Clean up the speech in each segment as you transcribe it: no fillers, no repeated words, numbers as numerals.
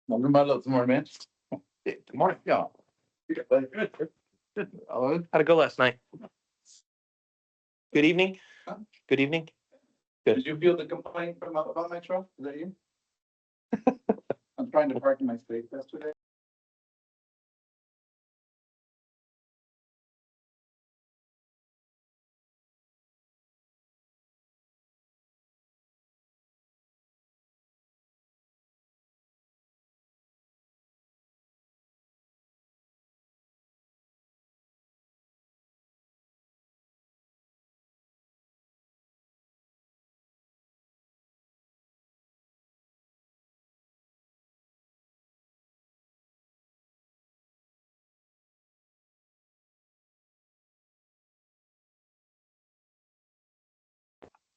Welcome my love, morning, man. Hey, good morning, y'all. Good. Good. How'd it go last night? Good evening. Huh? Good evening. Did you feel the complaint about my truck? Is that you? I'm trying to park in my space yesterday.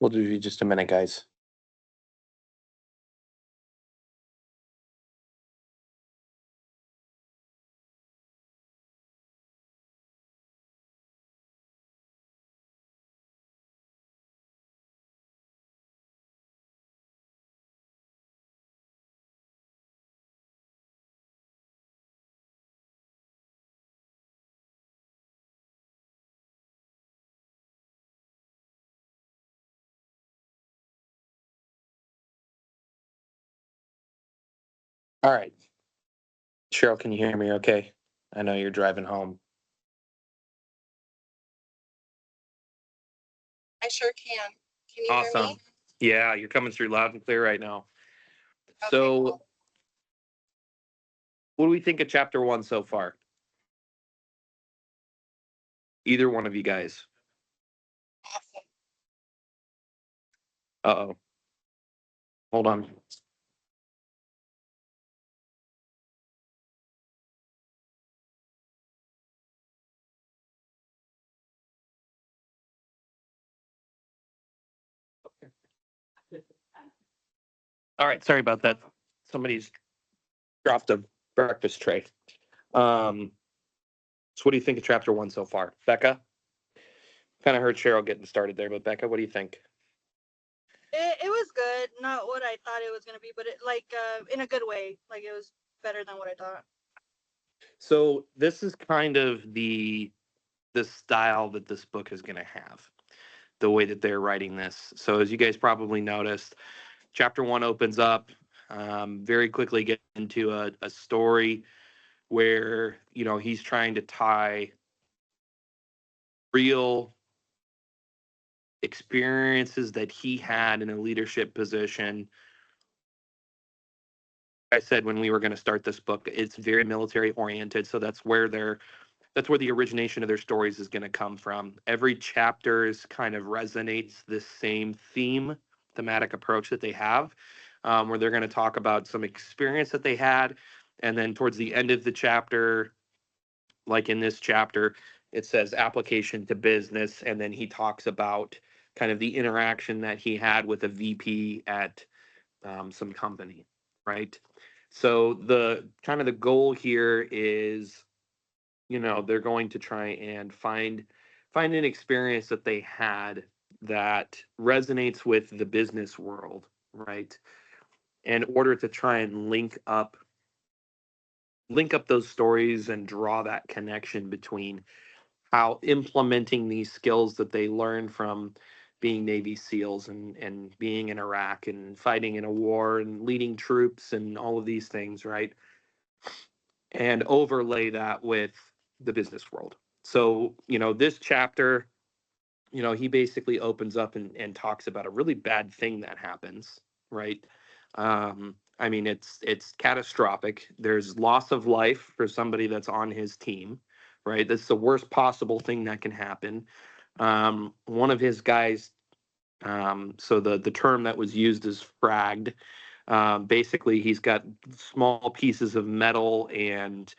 We'll do just a minute, guys. All right. Cheryl, can you hear me okay? I know you're driving home. I sure can. Can you hear Awesome. me? Yeah, you're coming through loud and clear right now. Okay, So, cool. what do we think of chapter 1 so far? Either one of you guys. Awesome. Uh-oh. Hold on. All right, sorry about that. Somebody's dropped a breakfast tray. So what do you think of chapter 1 so far? Becca? Kind of heard Cheryl getting started there, but Becca, what do you think? It was good. Not what I thought it was gonna be, but it in a good way. Like it was better than what I thought. So this is kind of the style that this book is going to have, the way that they're writing this. So as you guys probably noticed, chapter 1 opens up, very quickly get into a story where he's trying to tie real experiences that he had in a leadership position. I said when we were going to start this book, it's very military oriented, so that's where the origination of their stories is going to come from. Every chapter is kind of resonates this same thematic approach that they have, where they're going to talk about some experience that they had, and then towards the end of the chapter, like in this chapter, it says application to business, and then he talks about kind of the interaction that he had with a VP at some company, right? So the kind of the goal here is, they're going to try and find an experience that they had that resonates with the business world, right? In order to try and link up those stories and draw that connection between how implementing these skills that they learned from being Navy SEALs and being in Iraq and fighting in a war and leading troops and all of these things, right? And overlay that with the business world. So, this chapter, he basically opens up and talks about a really bad thing that happens, right? I mean, it's catastrophic. There's loss of life for somebody that's on his team, right? That's the worst possible thing that can happen. One of his guys, so the term that was used is fragged. Basically, he's got small pieces of metal and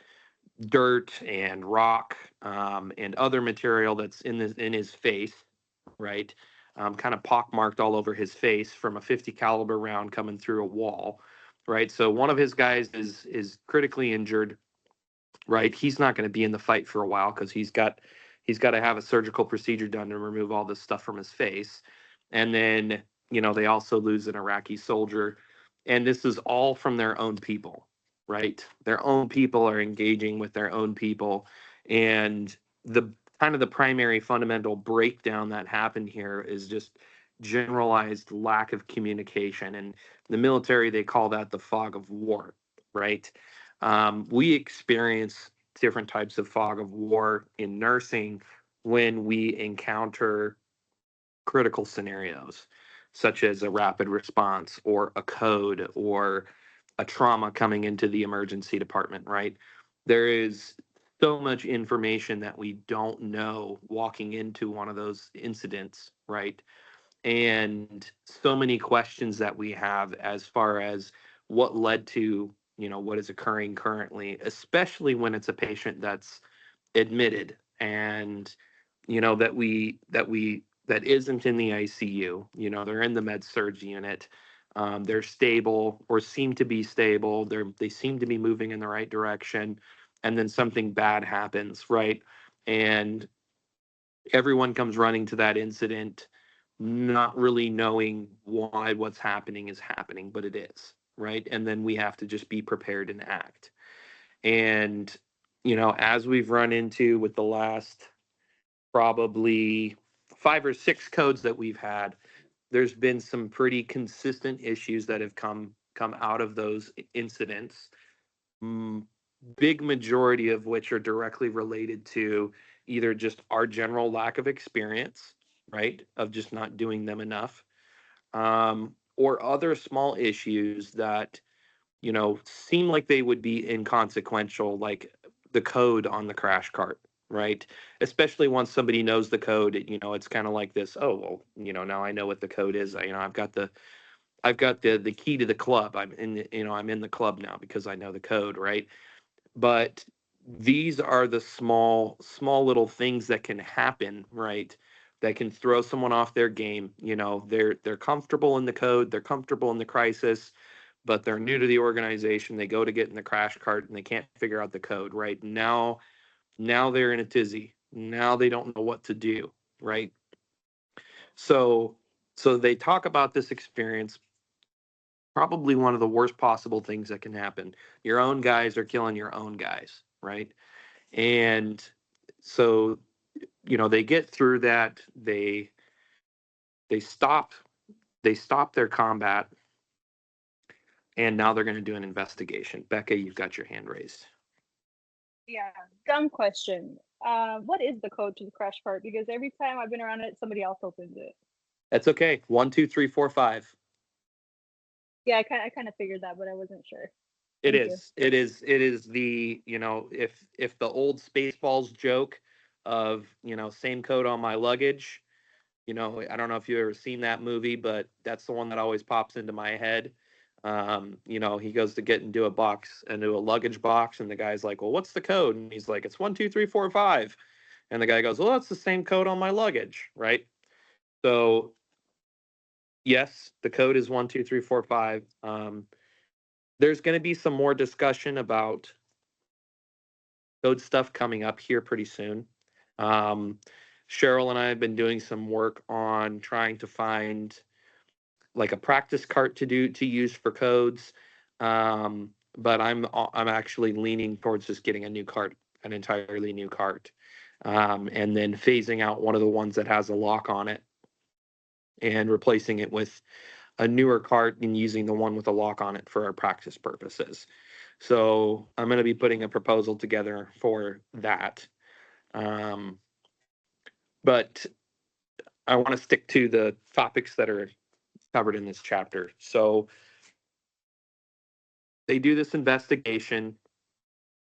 dirt and rock, and other material that's in his face, right? Kind of pockmarked all over his face from a 50 caliber round coming through a wall, right? So one of his guys is critically injured, right? He's not going to be in the fight for a while because he's got to have a surgical procedure done to remove all this stuff from his face, and then they also lose an Iraqi soldier, and this is all from their own people, right? Their own people are engaging with their own people. And the kind of the primary fundamental breakdown that happened here is just generalized lack of communication. And the military, they call that the fog of war, right? We experience different types of fog of war in nursing when we encounter critical scenarios, such as a rapid response or a code or a trauma coming into the emergency department, right? There is so much information that we don't know walking into one of those incidents, right? And so many questions that we have as far as what led to, what is occurring currently, especially when it's a patient that's admitted and that isn't in the ICU. They're in the med surge unit. They're stable or seem to be stable. They seem to be moving in the right direction, and then something bad happens, right? And everyone comes running to that incident, not really knowing why what's happening is happening, but it is, right? And then we have to just be prepared and act. And as we've run into with the last probably 5 or 6 codes that we've had, there's been some pretty consistent issues that have come out of those incidents. Mm, Big majority of which are directly related to either just our general lack of experience, right, of just not doing them enough, or other small issues that seem like they would be inconsequential, like the code on the crash cart, right? Especially once somebody knows the code, it's kind of like this, oh, well, now I know what the code is. I've got the key to the club. I'm in the club now because I know the code, right? But these are the small little things that can happen, right? That can throw someone off their game. They're comfortable in the code, they're comfortable in the crisis, but they're new to the organization. They go to get in the crash cart and they can't figure out the code, right? Now they're in a tizzy. Now they don't know what to do, right? So they talk about this experience, probably one of the worst possible things that can happen. Your own guys are killing your own guys, right? And so they get through that. They stop their combat, and now they're going to do an investigation. Becca, you've got your hand raised. Yeah, dumb question. What is the code to the crash cart? Because every time I've been around it, somebody else opens it. That's okay. 1, 2, 3, 4, 5. Yeah, I kind of figured that, but I wasn't sure. It Thank you. is. It is the, if the old Spaceballs joke of, same code on my luggage, I don't know if you've ever seen that movie, but that's the one that always pops into my head. He goes to get into a luggage box, and the guy's like, well, what's the code? And he's like, it's 1, 2, 3, 4, 5. And the guy goes, well, that's the same code on my luggage, right? So yes, the code is 1, 2, 3, 4, 5. There's going to be some more discussion about code stuff coming up here pretty soon. Cheryl and I have been doing some work on trying to find like a practice cart to use for codes. But I'm actually leaning towards just getting a new cart, an entirely new cart, and then phasing out one of the ones that has a lock on it and replacing it with a newer cart and using the one with a lock on it for our practice purposes. So I'm going to be putting a proposal together for that. But I want to stick to the topics that are covered in this chapter. So they do this investigation.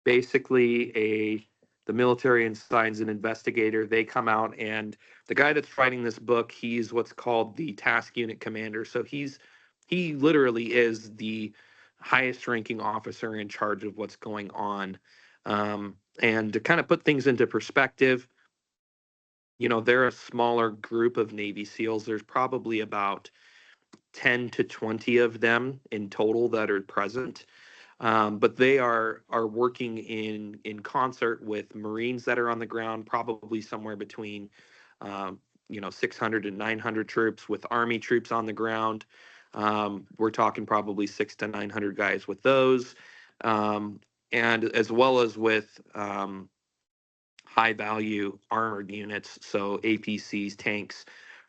Basically, the military assigns an investigator. They come out, and the guy that's writing this book, he's what's called the task unit commander. So he literally is the highest ranking officer in charge of what's going on. And to kind of put things into perspective, they're a smaller group of Navy SEALs. There's probably about 10 to 20 of them in total that are present. But they are working in concert with Marines that are on the ground, probably somewhere between 600 and 900 troops, with Army troops on the ground. We're talking probably 600 to 900 guys with those. and as well as with high value armored units, so APCs, tanks,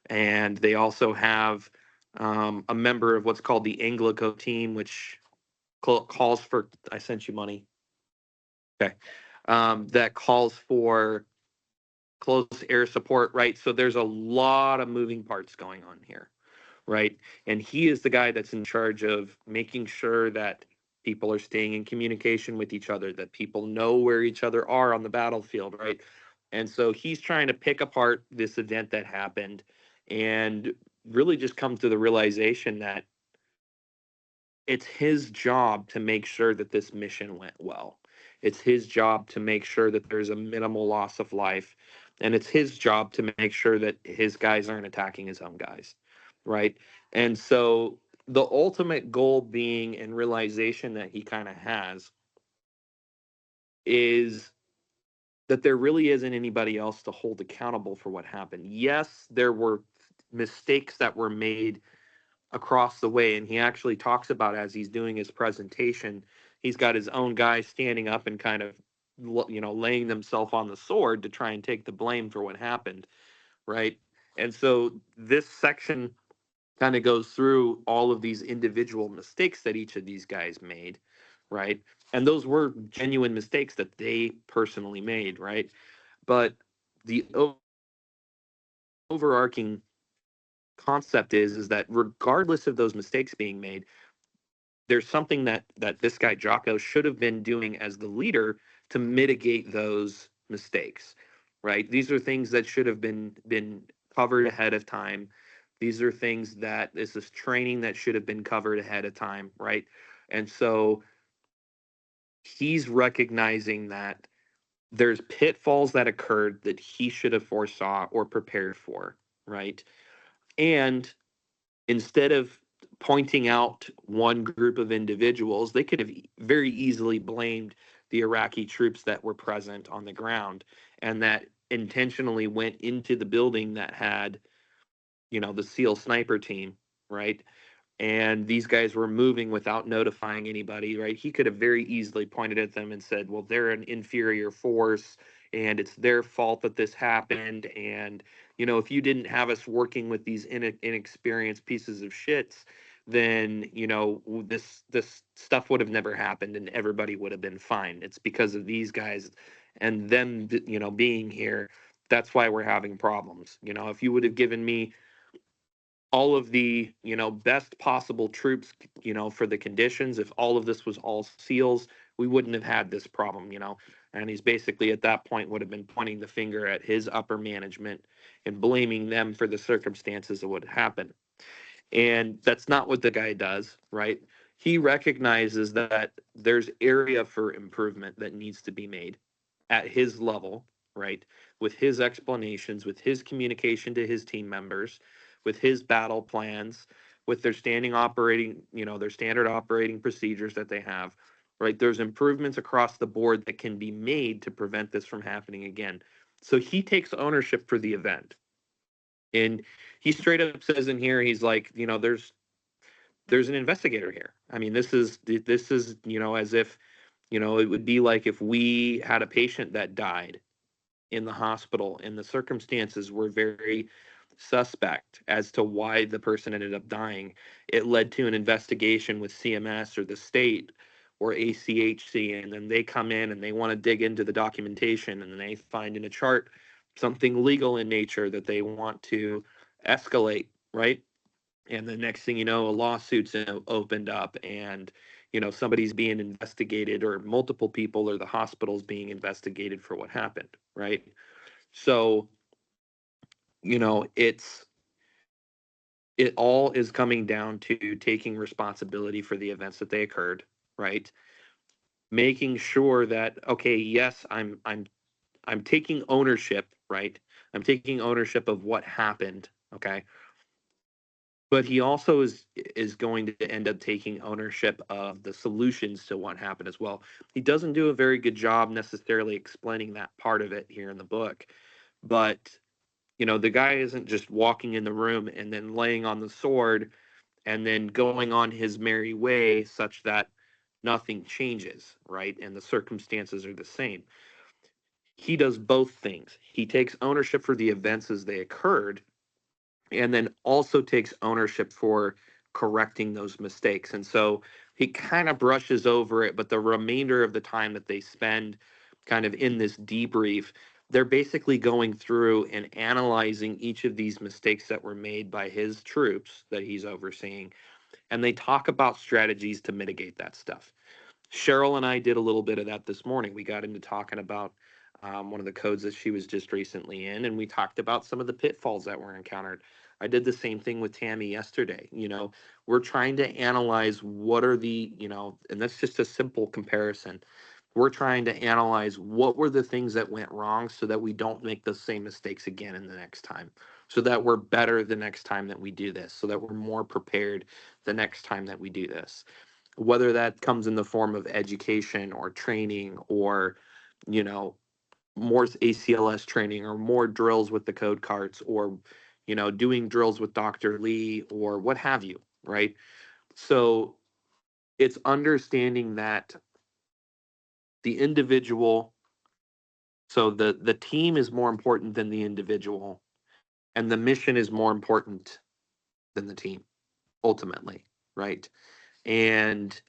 and they also have a member of what's called the Anglico team, which calls for. I sent you money. Okay, that calls for close air support, right? So there's a lot of moving parts going on here, right? And he is the guy that's in charge of making sure that people are staying in communication with each other, that people know where each other are on the battlefield, right? And so he's trying to pick apart this event that happened and really just come to the realization that it's his job to make sure that this mission went well. It's his job to make sure that there's a minimal loss of life. And it's his job to make sure that his guys aren't attacking his own guys. Right. And so the ultimate goal being and realization that he kind of has is that there really isn't anybody else to hold accountable for what happened. Yes, there were mistakes that were made across the way, and he actually talks about as he's doing his presentation, he's got his own guys standing up and kind of laying themselves on the sword to try and take the blame for what happened, right? And so this section kind of goes through all of these individual mistakes that each of these guys made, right? And those were genuine mistakes that they personally made, right? But the overarching concept is that regardless of those mistakes being made, there's something that this guy Jocko should have been doing as the leader to mitigate those mistakes, right? These are things that should have been covered ahead of time. These are things that this is training that should have been covered ahead of time, right? And so he's recognizing that there's pitfalls that occurred that he should have foresaw or prepared for, right? And instead of pointing out one group of individuals, they could have very easily blamed the Iraqi troops that were present on the ground and that intentionally went into the building that had, the SEAL sniper team, right? And these guys were moving without notifying anybody, right? He could have very easily pointed at them and said, well, they're an inferior force and it's their fault that this happened. And, if you didn't have us working with these inexperienced pieces of shits, then, this stuff would have never happened and everybody would have been fine. It's because of these guys and them, being here. That's why we're having problems. If you would have given me all of the best possible troops for the conditions, if all of this was all SEALs, we wouldn't have had this problem. And he's basically at that point would have been pointing the finger at his upper management and blaming them for the circumstances of what happened. And that's not what the guy does, right? He recognizes that there's area for improvement that needs to be made at his level, right? With his explanations, with his communication to his team members, with his battle plans, with their standing operating, their standard operating procedures that they have, right? There's improvements across the board that can be made to prevent this from happening again. So he takes ownership for the event. And he straight up says in here, he's like, there's an investigator here. I mean, this is, as if, it would be like if we had a patient that died in the hospital and the circumstances were very suspect as to why the person ended up dying. It led to an investigation with CMS or the state or ACHC, and then they come in and they want to dig into the documentation and they find in a chart something legal in nature that they want to escalate, right? And the next thing you know, a lawsuit's opened up and somebody's being investigated or multiple people or the hospital's being investigated for what happened, right? So it all is coming down to taking responsibility for the events that they occurred, right? Making sure that, okay, yes, I'm taking ownership, right? I'm taking ownership of what happened, okay? But he also is going to end up taking ownership of the solutions to what happened as well. He doesn't do a very good job necessarily explaining that part of it here in the book, but the guy isn't just walking in the room and then laying on the sword and then going on his merry way such that nothing changes, right? And the circumstances are the same. He does both things. He takes ownership for the events as they occurred, and then also takes ownership for correcting those mistakes. And so he kind of brushes over it, but the remainder of the time that they spend kind of in this debrief, they're basically going through and analyzing each of these mistakes that were made by his troops that he's overseeing. And they talk about strategies to mitigate that stuff. Cheryl and I did a little bit of that this morning. We got into talking about one of the codes that she was just recently in, and we talked about some of the pitfalls that were encountered. I did the same thing with Tammy yesterday. We're trying to analyze what are and that's just a simple comparison. We're trying to analyze what were the things that went wrong so that we don't make the same mistakes again in the next time, so that we're better the next time that we do this, so that we're more prepared the next time that we do this, whether that comes in the form of education or training or you know more ACLS training or more drills with the code carts or doing drills with Dr. Lee or what have you, right? So it's understanding that the individual, so the team is more important than the individual, and the mission is more important than the team ultimately, right? And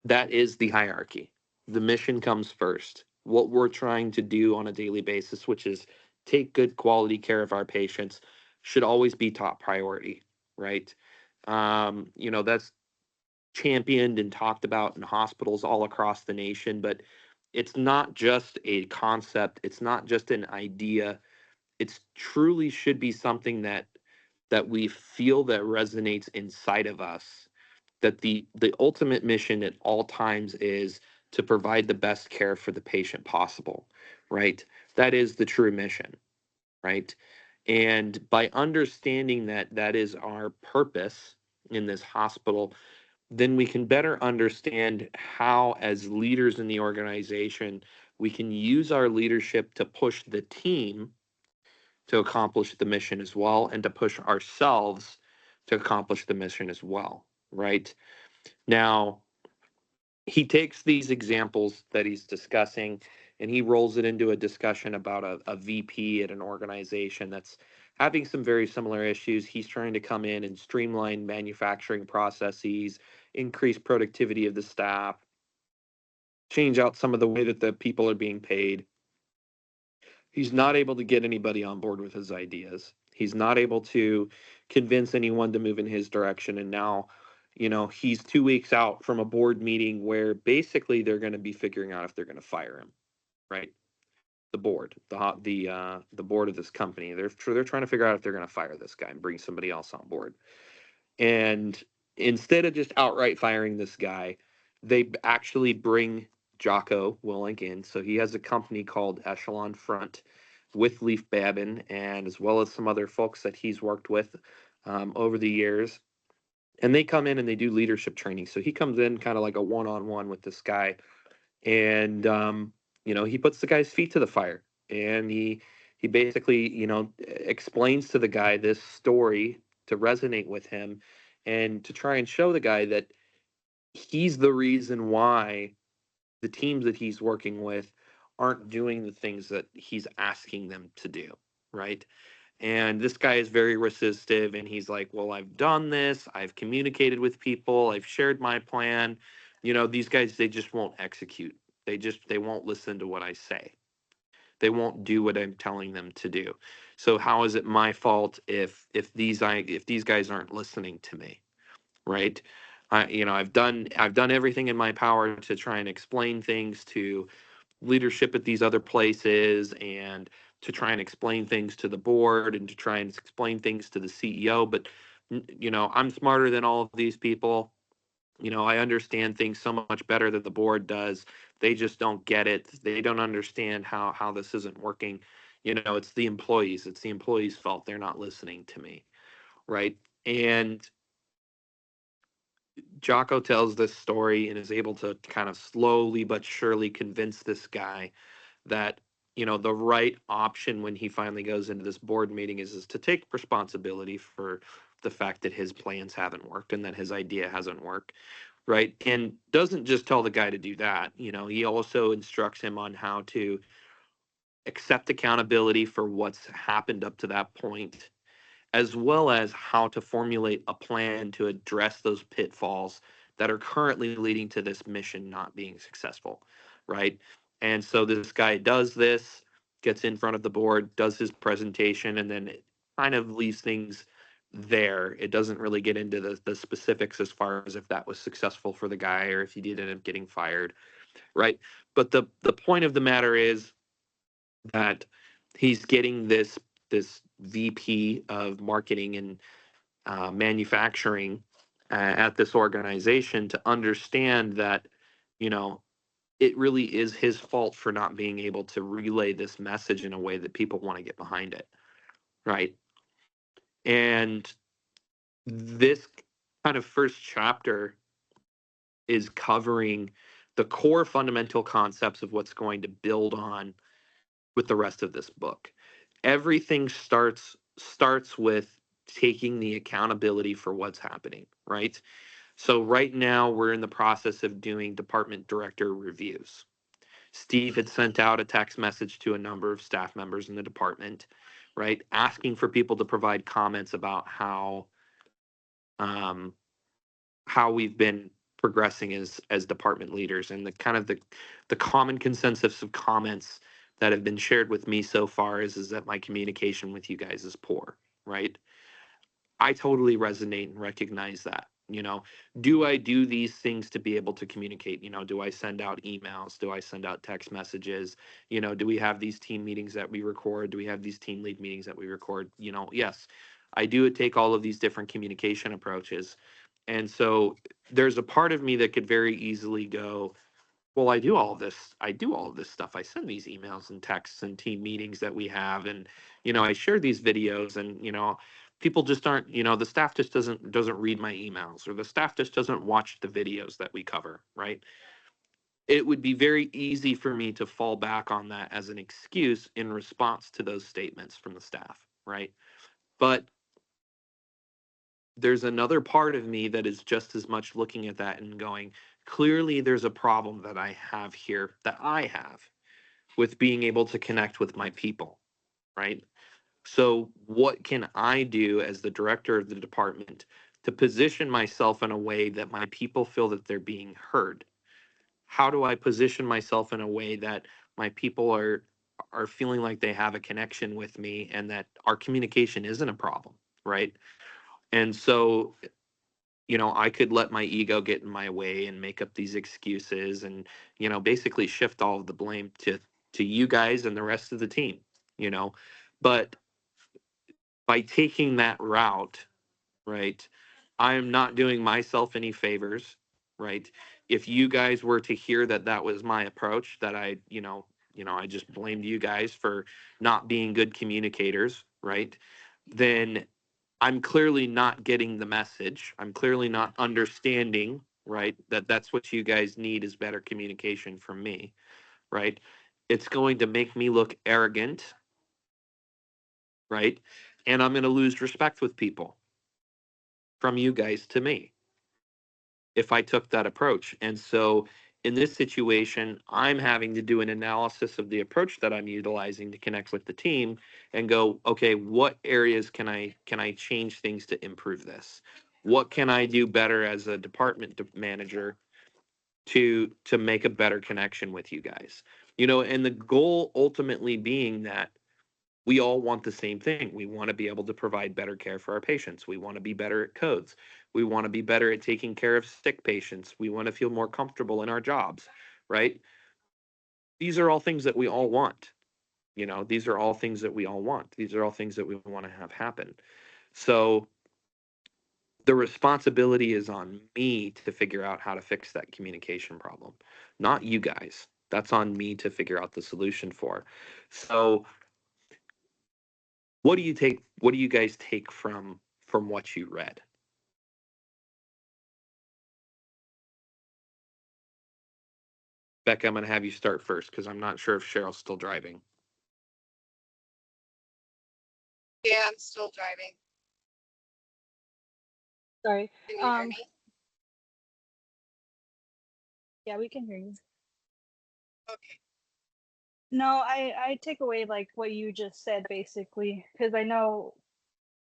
that is the hierarchy. The mission comes first. What we're trying to do on a daily basis, which is take good quality care of our patients, should always be top priority, right? That's championed and talked about in hospitals all across the nation, but it's not just a concept. It's not just an idea. It's truly should be something that we feel that resonates inside of us, that the ultimate mission at all times is to provide the best care for the patient possible, right? That is the true mission, right? And by understanding that that is our purpose in this hospital, then we can better understand how, as leaders in the organization, we can use our leadership to push the team to accomplish the mission as well, and to push ourselves to accomplish the mission as well, right? Now, he takes these examples that he's discussing and he rolls it into a discussion about a VP at an organization that's having some very similar issues. He's trying to come in and streamline manufacturing processes, increase productivity of the staff, change out some of the way that the people are being paid. He's not able to get anybody on board with his ideas. He's not able to convince anyone to move in his direction. And now, he's 2 weeks out from a board meeting where basically they're going to be figuring out if they're going to fire him, right? The board, the board of this company, they're trying to figure out if they're going to fire this guy and bring somebody else on board. And instead of just outright firing this guy, they actually bring Jocko Willink in. So he has a company called Echelon Front with Leaf Babin, and as well as some other folks that he's worked with over the years. And they come in and they do leadership training. So he comes in kind of like a one-on-one with this guy, and he puts the guy's feet to the fire, and he basically explains to the guy this story to resonate with him, and to try and show the guy that he's the reason why the teams that he's working with aren't doing the things that he's asking them to do, right? And this guy is very resistive, and he's like, well, I've done this, I've communicated with people, I've shared my plan. These guys, they just won't execute. They won't listen to what I say. They won't do what I'm telling them to do. So how is it my fault if these guys aren't listening to me, right? I've done everything in my power to try and explain things to leadership at these other places, and to try and explain things to the board, and to try and explain things to the CEO. But I'm smarter than all of these people. I understand things so much better than the board does. They just don't get it. They don't understand how this isn't working. It's the employees. It's the employees' fault. They're not listening to me, right? And Jocko tells this story and is able to kind of slowly but surely convince this guy that the right option when he finally goes into this board meeting is to take responsibility for the fact that his plans haven't worked and that his idea hasn't worked, right? And doesn't just tell the guy to do that. He also instructs him on how to accept accountability for what's happened up to that point, as well as how to formulate a plan to address those pitfalls that are currently leading to this mission not being successful, right? And so this guy does this, gets in front of the board, does his presentation, and then it kind of leaves things there. It doesn't really get into the specifics as far as if that was successful for the guy or if he did end up getting fired, right? But the point of the matter is that he's getting this VP of marketing and manufacturing at this organization to understand that, you know, it really is his fault for not being able to relay this message in a way that people want to get behind it, right? And this kind of first chapter is covering the core fundamental concepts of what's going to build on with the rest of this book. Everything starts with taking the accountability for what's happening, right? So right now we're in the process of doing department director reviews. Steve had sent out a text message to a number of staff members in the department, right, asking for people to provide comments about um, how we've been progressing as department leaders, and the kind of the common consensus of comments that have been shared with me so far is that my communication with you guys is poor, right? I totally resonate and recognize that. Do I do these things to be able to communicate? Do I send out emails? Do I send out text messages? Do we have these team meetings that we record? Do we have these team lead meetings that we record? Yes, I do take all of these different communication approaches. And so there's a part of me that could very easily go, well, I do all of this. I do all of this stuff. I send these emails and texts and team meetings that we have, and I share these videos, and people just aren't. The staff just doesn't read my emails, or the staff just doesn't watch the videos that we cover. Right? It would be very easy for me to fall back on that as an excuse in response to those statements from the staff. Right? But there's another part of me that is just as much looking at that and going, clearly there's a problem that I have here, that I have, with being able to connect with my people, right? So what can I do as the director of the department to position myself in a way that my people feel that they're being heard? How do I position myself in a way that my people are feeling like they have a connection with me and that our communication isn't a problem, right? And so I could let my ego get in my way and make up these excuses and, basically shift all of the blame to you guys and the rest of the team, you know. But by taking that route, right, I am not doing myself any favors, right? If you guys were to hear that that was my approach, that I just blamed you guys for not being good communicators, right? Then I'm clearly not getting the message. I'm clearly not understanding, right? That's what you guys need is better communication from me, right? It's going to make me look arrogant, right? And I'm going to lose respect with people from you guys to me if I took that approach. And so in this situation, I'm having to do an analysis of the approach that I'm utilizing to connect with the team and go, okay, what areas can I change things to improve this? What can I do better as a department manager to make a better connection with you guys? And the goal ultimately being that we all want the same thing. We want to be able to provide better care for our patients. We want to be better at codes. We want to be better at taking care of sick patients. We want to feel more comfortable in our jobs, right? These are all things that we all want. These are all things that we all want. These are all things that we want to have happen. So the responsibility is on me to figure out how to fix that communication problem, not you guys. That's on me to figure out the solution for. So what do you guys take from what you read? Becca, I'm going to have you start first because I'm not sure if Cheryl's still driving. Yeah, I'm still driving. Sorry. Can you hear Um, me? Yeah, we can hear you. Okay. No, I take away like what you just said basically, because I know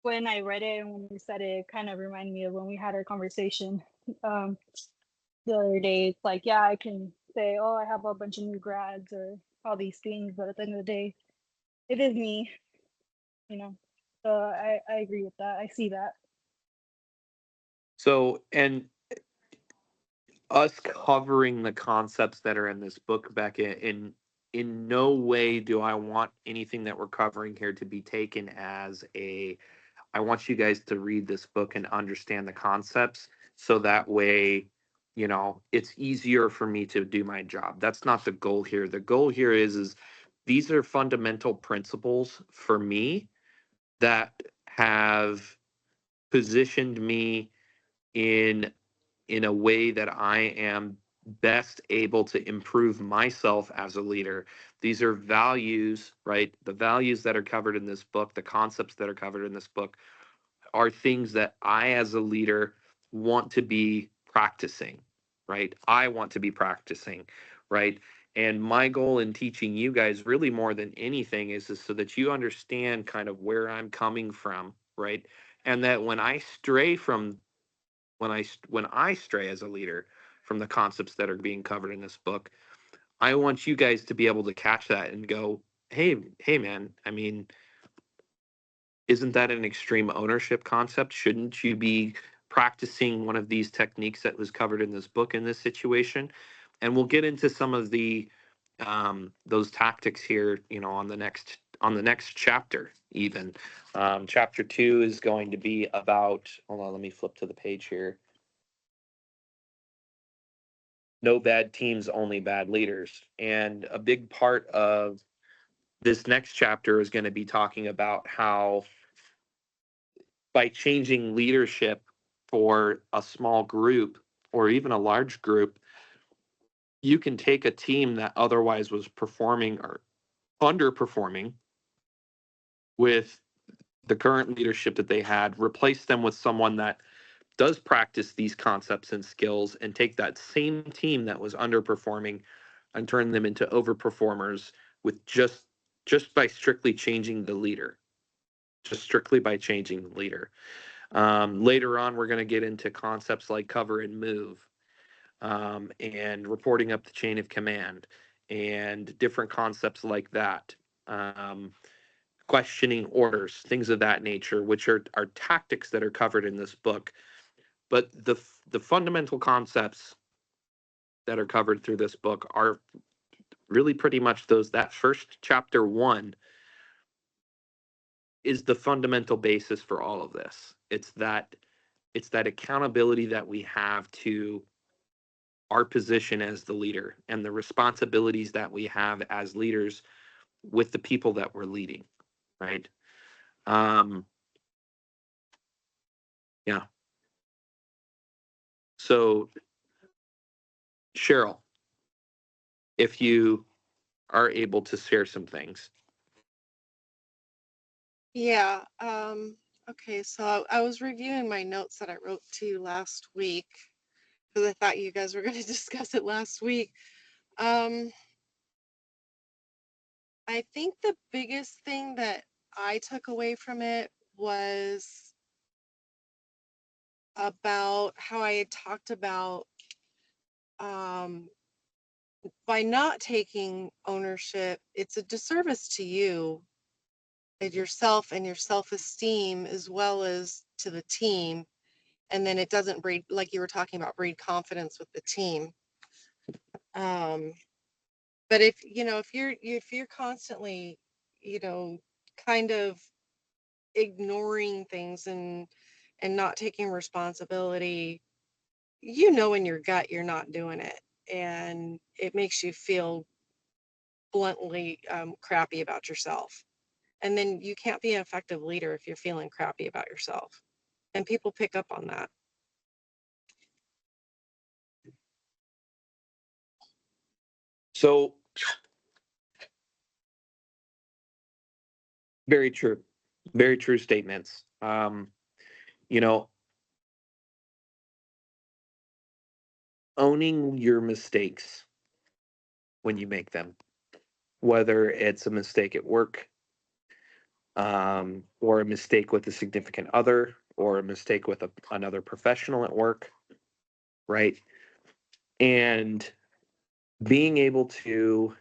when I read it and when you said it, it kind of reminded me of when we had our conversation um the other day. It's like, yeah, I can say, oh, I have a bunch of new grads or all these things, but at the end of the day, it is me, you know. So I agree with that. I see that. So, and us covering the concepts that are in this book, Becca, in no way do I want anything that we're covering here to be taken as a I want you guys to read this book and understand the concepts so that way, you know, it's easier for me to do my job. That's not the goal here. The goal here is these are fundamental principles for me that have positioned me in in a way that I am best able to improve myself as a leader. These are values, right? The values that are covered in this book, the concepts that are covered in this book are things that I, as a leader, want to be practicing, right? I want to be practicing, right? And my goal in teaching you guys, really more than anything, is so that you understand kind of where I'm coming from, right? And that when I stray from when I stray as a leader from the concepts that are being covered in this book, I want you guys to be able to catch that and go, hey, man, I mean, isn't that an extreme ownership concept? Shouldn't you be practicing one of these techniques that was covered in this book in this situation? And we'll get into some of the those tactics here, you know, on the next chapter. Even chapter 2 is going to be about. Hold on, let me flip to the page here. No bad teams, only bad leaders. And a big part of this next chapter is going to be talking about how by changing leadership for a small group or even a large group, you can take a team that otherwise was performing or underperforming with the current leadership that they had, replace them with someone that does practice these concepts and skills, and take that same team that was underperforming and turn them into overperformers with just by strictly changing the leader, just strictly by changing the leader. Later on, we're going to get into concepts like cover and move, and reporting up the chain of command, and different concepts like that. Questioning orders, things of that nature, which are tactics that are covered in this book. But the fundamental concepts that are covered through this book are really pretty much those. That first chapter 1 is the fundamental basis for all of this. It's that accountability that we have to our position as the leader and the responsibilities that we have as leaders with the people that we're leading, right? um yeah. So, Cheryl, if you are able to share some things. Yeah, okay, so I was reviewing my notes that I wrote to you last week because I thought you guys were going to discuss it last week. Um, I think the biggest thing that I took away from it was about how I had talked about um, by not taking ownership, it's a disservice to you and yourself and your self-esteem as well as to the team. And then it doesn't breed, like you were talking about, breed confidence with the team. Um, but if you're constantly, you know, kind of ignoring things and not taking responsibility, in your gut you're not doing it, and it makes you feel bluntly crappy about yourself. And then you can't be an effective leader if you're feeling crappy about yourself. And people pick up on that. So, very true. Very true statements. You know, owning your mistakes when you make them, whether it's a mistake at work, or a mistake with a significant other, or a mistake with another professional at work, right? And being able to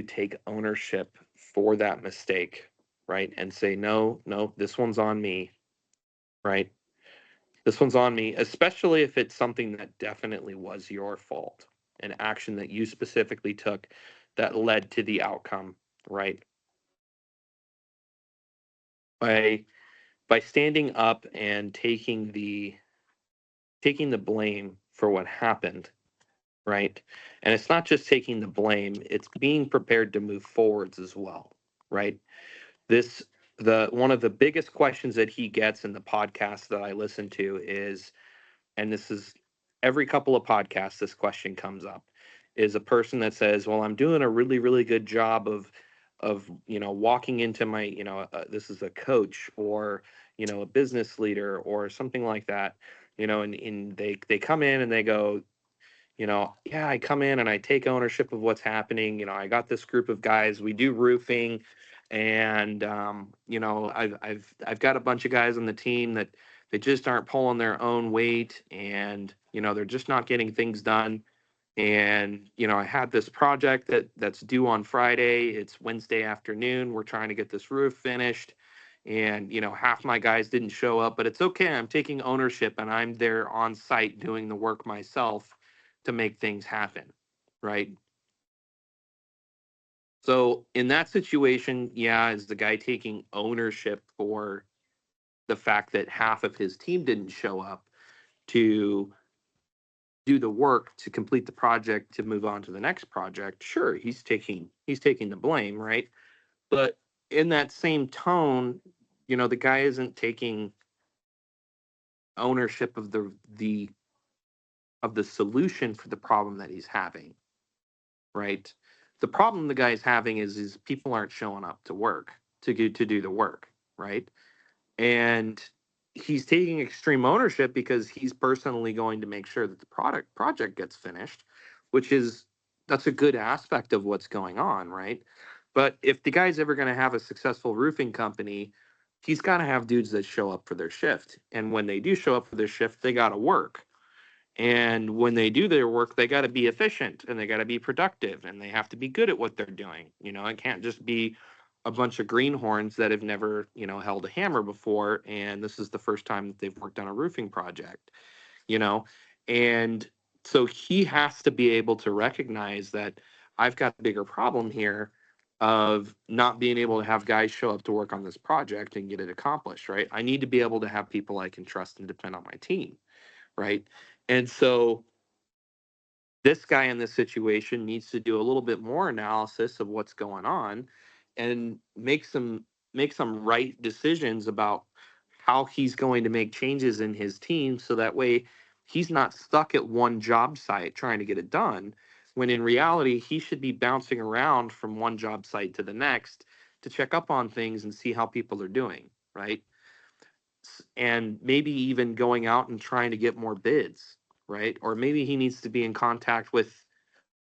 take ownership for that mistake, right? And say, no, no, this one's on me, right? This one's on me, especially if it's something that definitely was your fault, an action that you specifically took that led to the outcome, right? By standing up and taking the blame for what happened, right? And it's not just taking the blame, it's being prepared to move forwards as well, right? This the one of the biggest questions that he gets in the podcast that I listen to is, and this is every couple of podcasts this question comes up, is a person that says, well, I'm doing a really really good job of walking into my, this is a coach or a business leader or something like that, and they come in and they go, yeah, I come in and I take ownership of what's happening. I got this group of guys, we do roofing, and I've got a bunch of guys on the team that they just aren't pulling their own weight, and they're just not getting things done. And I had this project that's due on Friday. It's Wednesday afternoon. We're trying to get this roof finished, and half my guys didn't show up, but it's okay. I'm taking ownership, and I'm there on site doing the work myself to make things happen, right? So in that situation, yeah, is the guy taking ownership for the fact that half of his team didn't show up to do the work to complete the project to move on to the next project? Sure, he's taking the blame, right? But in that same tone, the guy isn't taking ownership of the solution for the problem that he's having, right? The problem the guy's having is people aren't showing up to work to do the work, right? And he's taking extreme ownership because he's personally going to make sure that the project gets finished, which is that's a good aspect of what's going on, right? But if the guy's ever going to have a successful roofing company, he's got to have dudes that show up for their shift, and when they do show up for their shift, they got to work. And when they do their work, they got to be efficient and they got to be productive and they have to be good at what they're doing. It can't just be a bunch of greenhorns that have never, held a hammer before. And this is the first time that they've worked on a roofing project, you know? And so he has to be able to recognize that I've got a bigger problem here of not being able to have guys show up to work on this project and get it accomplished, right? I need to be able to have people I can trust and depend on my team, right? And so this guy in this situation needs to do a little bit more analysis of what's going on and make some right decisions about how he's going to make changes in his team so that way he's not stuck at one job site trying to get it done when in reality he should be bouncing around from one job site to the next to check up on things and see how people are doing, right? And maybe even going out and trying to get more bids, right? Or maybe he needs to be in contact with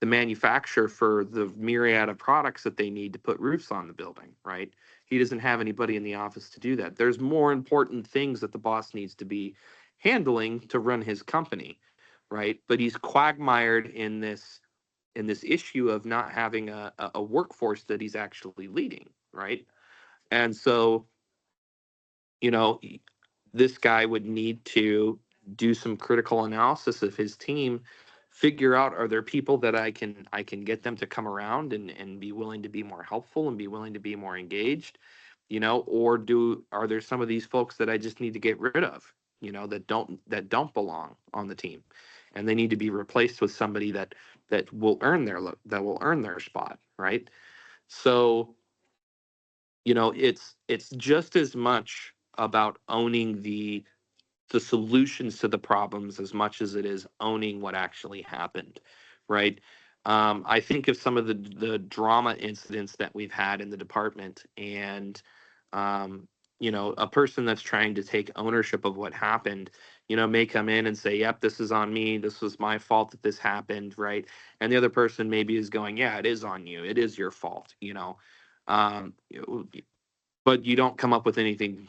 the manufacturer for the myriad of products that they need to put roofs on the building, right? He doesn't have anybody in the office to do that. There's more important things that the boss needs to be handling to run his company, right? But he's quagmired in this issue of not having a workforce that he's actually leading, right? And so, you know, this guy would need to do some critical analysis of his team, figure out, are there people that I can get them to come around and be willing to be more helpful and be willing to be more engaged, or are there some of these folks that I just need to get rid of, that don't belong on the team, and they need to be replaced with somebody that will earn their spot, right? So it's just as much about owning the solutions to the problems as much as it is owning what actually happened, right? I think of some of the drama incidents that we've had in the department, and you know, a person that's trying to take ownership of what happened, you know, may come in and say, yep, this is on me. This was my fault that this happened. Right. And the other person maybe is going, yeah, it is on you. It is your fault, you know. But you don't come up with anything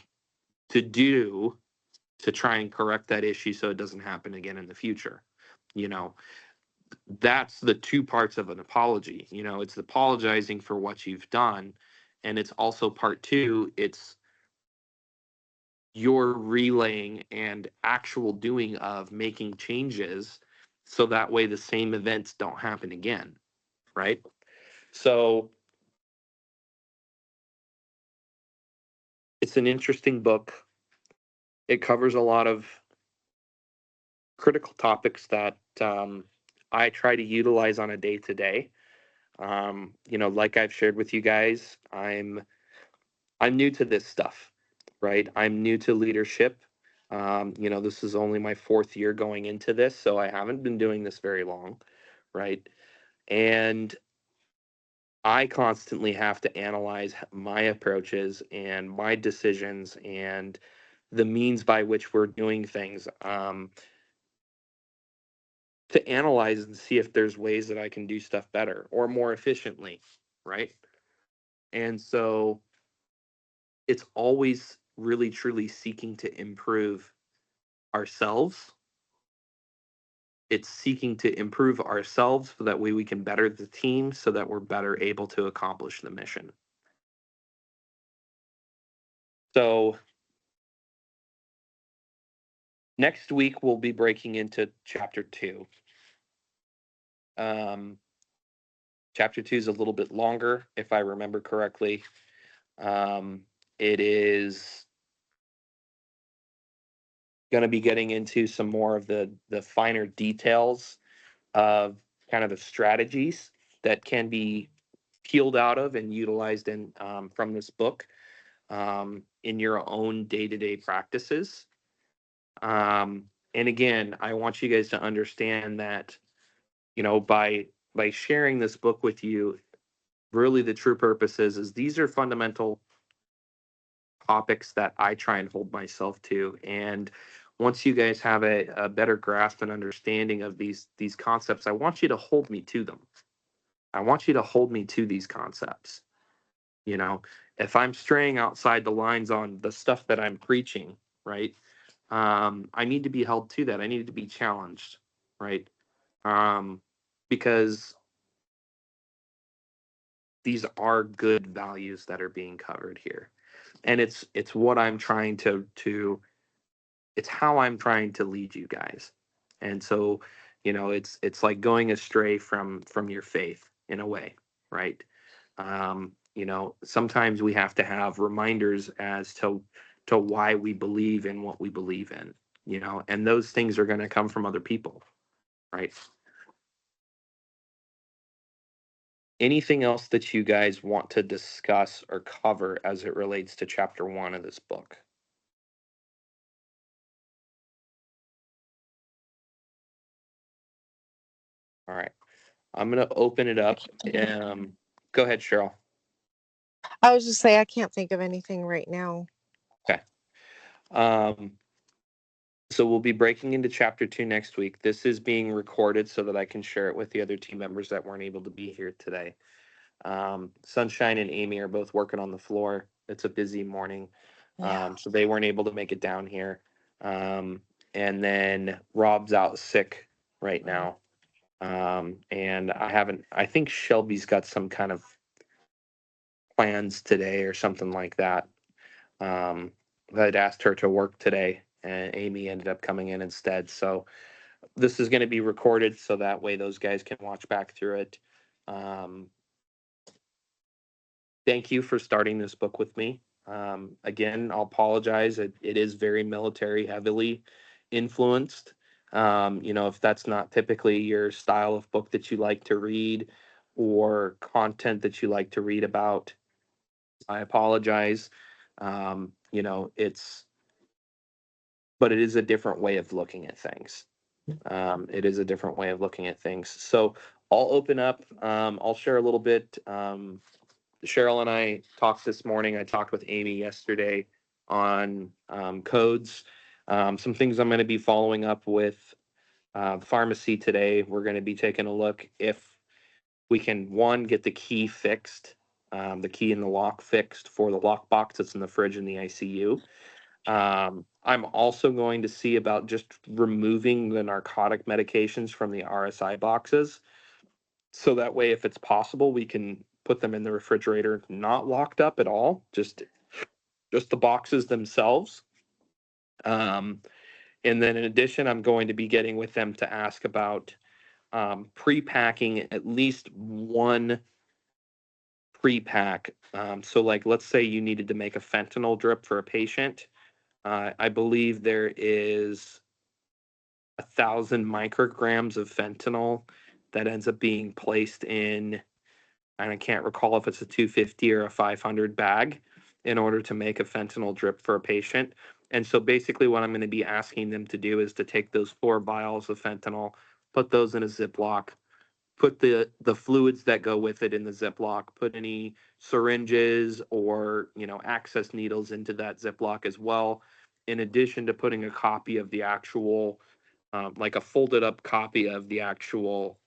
to do to try and correct that issue so it doesn't happen again in the future. You know, that's the two parts of an apology. You know, it's apologizing for what you've done. And it's also part two, it's your relaying and actual doing of making changes so that way the same events don't happen again. Right. So it's an interesting book. It covers a lot of critical topics that I try to utilize on a day to day. You know, like I've shared with you guys, I'm new to this stuff, right? I'm new to leadership. You know, this is only my 4th year going into this, so I haven't been doing this very long, right? And I constantly have to analyze my approaches and my decisions and the means by which we're doing things. To analyze and see if there's ways that I can do stuff better or more efficiently, right? And so it's always really truly seeking to improve ourselves. It's seeking to improve ourselves so that way we can better the team so that we're better able to accomplish the mission. So next week we'll be breaking into chapter 2. Chapter 2 is a little bit longer, if I remember correctly. It is going to be getting into some more of the finer details of kind of the strategies that can be peeled out of and utilized in from this book in your own day-to-day practices. And again, I want you guys to understand that, you know, by sharing this book with you, really the true purpose is these are fundamental topics that I try and hold myself to. And once you guys have a better grasp and understanding of these concepts, I want you to hold me to them. I want you to hold me to these concepts. You know, if I'm straying outside the lines on the stuff that I'm preaching, right? I need to be held to that. I need to be challenged, right? Because these are good values that are being covered here, and it's what I'm trying to it's how I'm trying to lead you guys. And so, you know, it's like going astray from your faith in a way, right? You know, sometimes we have to have reminders as to why we believe in what we believe in, you know, and those things are going to come from other people, right? Anything else that you guys want to discuss or cover as it relates to chapter 1 of this book? All right. I'm going to open it up. Go ahead, Cheryl. I was just say I can't think of anything right now. Okay. So we'll be breaking into chapter 2 next week. This is being recorded so that I can share it with the other team members that weren't able to be here today. Sunshine and Amy are both working on the floor. It's a busy morning. So they weren't able to make it down here. And then Rob's out sick right now. And I think Shelby's got some kind of plans today or something like that. I'd asked her to work today, and Amy ended up coming in instead. So this is going to be recorded so that way those guys can watch back through it. Thank you for starting this book with me. Again, I'll apologize. It is very military heavily influenced. You know, if that's not typically your style of book that you like to read or content that you like to read about, I apologize. You know, but it is a different way of looking at things. It is a different way of looking at things. So I'll open up. I'll share a little bit. Cheryl and I talked this morning. I talked with Amy yesterday. on codes. Some things I'm going to be following up with the pharmacy today. We're going to be taking a look if we can, one, get the key fixed, the key in the lock fixed for the lock box that's in the fridge in the ICU. I'm also going to see about just removing the narcotic medications from the RSI boxes. So that way, if it's possible, we can put them in the refrigerator, not locked up at all, just the boxes themselves. And then in addition, I'm going to be getting with them to ask about pre-packing at least one pre-pack. So like, let's say you needed to make a fentanyl drip for a patient. I believe there is 1,000 micrograms of fentanyl that ends up being placed in, and I can't recall if it's a 250 or a 500 bag in order to make a fentanyl drip for a patient. And so basically what I'm going to be asking them to do is to take those 4 vials of fentanyl, put those in a Ziploc, put the fluids that go with it in the Ziploc, put any syringes or, access needles into that Ziploc as well, in addition to putting a copy of the actual, like a folded up copy of the actual,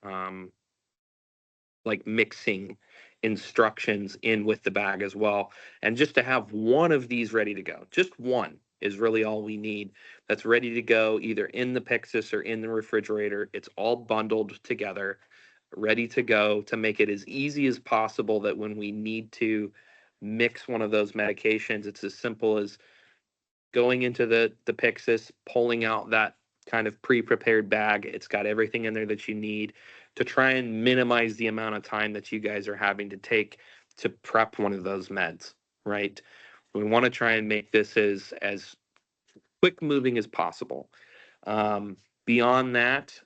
like mixing instructions in with the bag as well. And just to have one of these ready to go, just one is really all we need that's ready to go either in the Pyxis or in the refrigerator. It's all bundled together, ready to go to make it as easy as possible that when we need to mix one of those medications, it's as simple as going into the Pyxis, pulling out that kind of pre-prepared bag. It's got everything in there that you need to try and minimize the amount of time that you guys are having to take to prep one of those meds, right? We want to try and make this as quick moving as possible. Beyond that,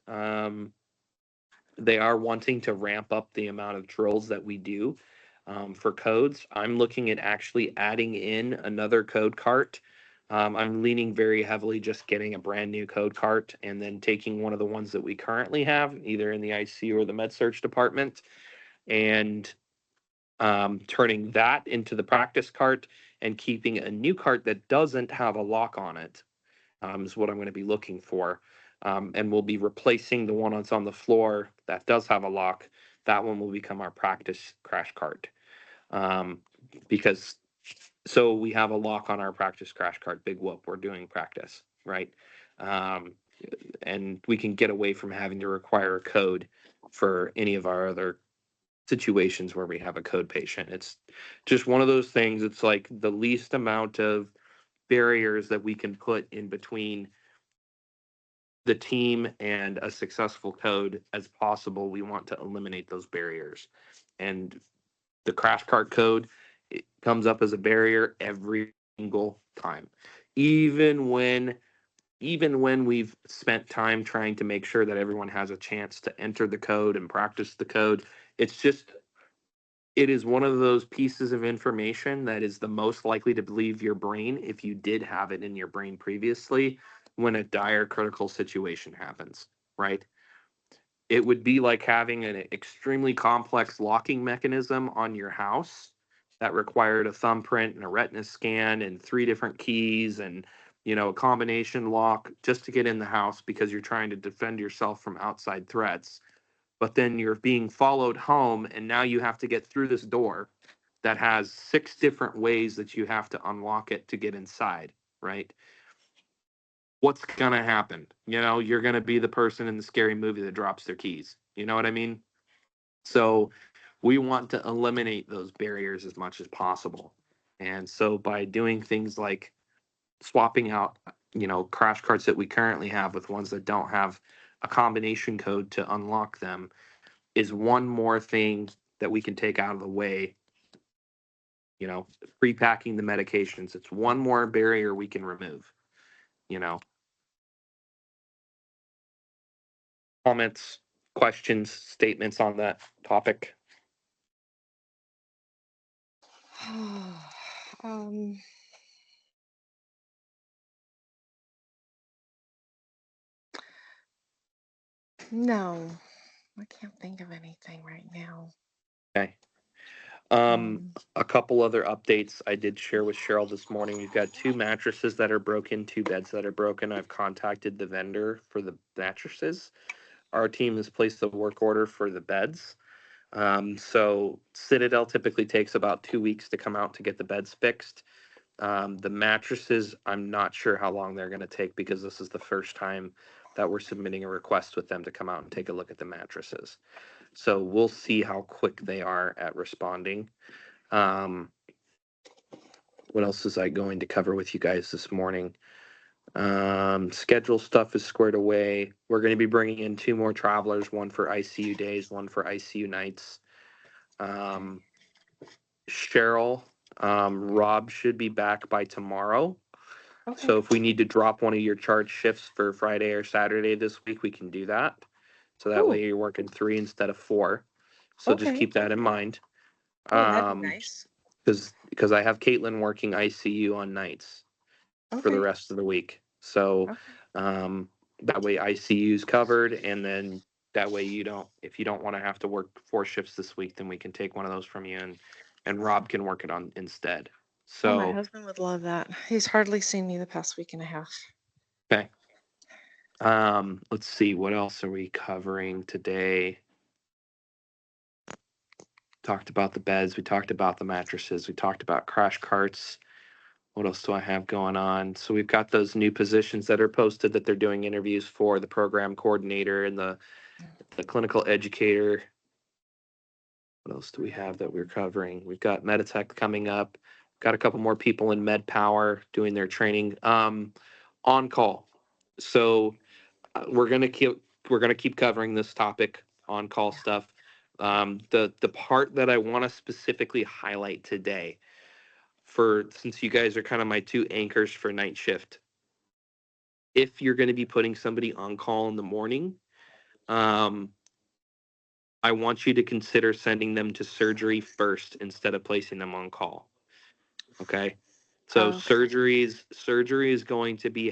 they are wanting to ramp up the amount of drills that we do for codes. I'm looking at actually adding in another code cart. I'm leaning very heavily just getting a brand new code cart and then taking one of the ones that we currently have, either in the ICU or the med search department, and turning that into the practice cart and keeping a new cart that doesn't have a lock on it is what I'm going to be looking for. And we'll be replacing the one that's on the floor that does have a lock. That one will become our practice crash cart. Because so we have a lock on our practice crash cart. Big whoop, we're doing practice, right? And we can get away from having to require a code for any of our other situations where we have a code patient. It's just one of those things. It's like the least amount of barriers that we can put in between the team and a successful code as possible. We want to eliminate those barriers. And the crash cart code, it comes up as a barrier every single time. Even when we've spent time trying to make sure that everyone has a chance to enter the code and practice the code, it is one of those pieces of information that is the most likely to leave your brain if you did have it in your brain previously when a dire critical situation happens, right? It would be like having an extremely complex locking mechanism on your house that required a thumbprint and a retina scan and 3 different keys and a combination lock just to get in the house because you're trying to defend yourself from outside threats. But then you're being followed home and now you have to get through this door that has 6 different ways that you have to unlock it to get inside, right? What's going to happen? You're going to be the person in the scary movie that drops their keys. You know what I mean? So we want to eliminate those barriers as much as possible. And so by doing things like swapping out, crash carts that we currently have with ones that don't have a combination code to unlock them is one more thing that we can take out of the way. Pre-packing the medications, it's one more barrier we can remove. Comments, questions, statements on that topic? Um, no, I can't think of anything right now. Okay. A couple other updates I did share with Cheryl this morning. We've got 2 mattresses that are broken, 2 beds that are broken. I've contacted the vendor for the mattresses. Our team has placed a work order for the beds. So Citadel typically takes about 2 weeks to come out to get the beds fixed. The mattresses, I'm not sure how long they're going to take because this is the first time that we're submitting a request with them to come out and take a look at the mattresses. So we'll see how quick they are at responding. What else is I going to cover with you guys this morning? Schedule stuff is squared away. We're going to be bringing in 2 more travelers, one for ICU days, one for ICU nights. Cheryl, Rob should be back by tomorrow. Okay. So if we need to drop one of your charge shifts for Friday or Saturday this week, we can do that. So that Ooh. way you're working 3 instead of 4. So just Okay. keep that in mind. Oh, that'd be nice. Because I have Caitlin working ICU on nights for the Okay. rest of the week. So Okay. that way ICU's covered, and then that way if you don't want to have to work 4 shifts this week, then we can take one of those from you and Rob can work it on instead. Oh, my So husband would love that. He's hardly seen me the past week and a half. okay. Let's see, what else are we covering today? Talked about the beds, we talked about the mattresses, we talked about crash carts. What else do I have going on? So we've got those new positions that are posted that they're doing interviews for, the program coordinator and the clinical educator. What else do we have that we're covering? We've got Meditech coming up. Got a couple more people in MedPower doing their training. On call. So we're gonna keep covering this topic, on call stuff. The part that I want to specifically highlight today, since you guys are kind of my 2 anchors for night shift. If you're going to be putting somebody on call in the morning, I want you to consider sending them to surgery first instead of placing them on call. Okay. So Okay. surgery is going to be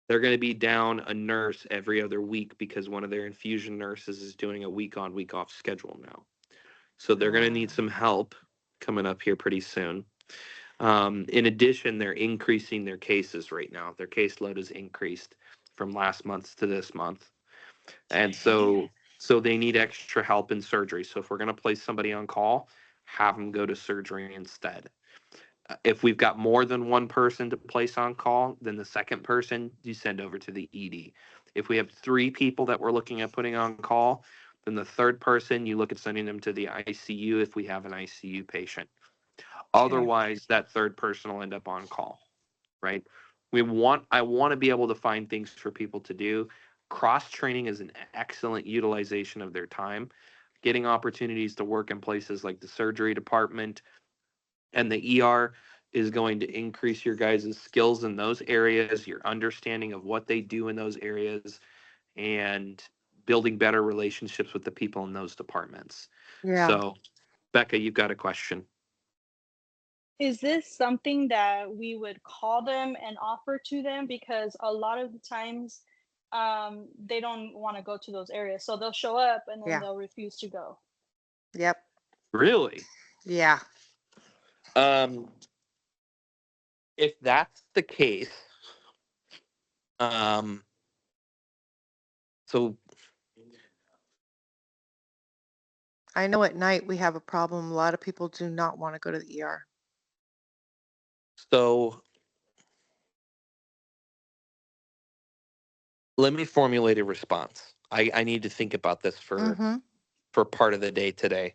they're going to be down a nurse every other week because one of their infusion nurses is doing a week on, week off schedule now. So they're going to need some help coming up here pretty soon. In addition, they're increasing their cases right now. Their caseload is increased from last month to this month. And so they need extra help in surgery. So if we're going to place somebody on call, have them go to surgery instead. If we've got more than one person to place on call, then the second person you send over to the ED. If we have 3 people that we're looking at putting on call, then the third person you look at sending them to the ICU if we have an ICU patient. Otherwise, that third person will end up on call, right? I want to be able to find things for people to do. Cross training is an excellent utilization of their time. Getting opportunities to work in places like the surgery department and the ER is going to increase your guys' skills in those areas, your understanding of what they do in those areas, and building better relationships with the people in those departments. Yeah. So, Becca, you've got a question. Is this something that we would call them and offer to them? Because a lot of the times they don't want to go to those areas. So they'll show up and then Yeah. they'll refuse to go. Yep. Really? Yeah. If that's the case, so I know at night we have a problem. A lot of people do not want to go to the ER. so let me formulate a response. I need to think about this Mm-hmm. for part of the day today.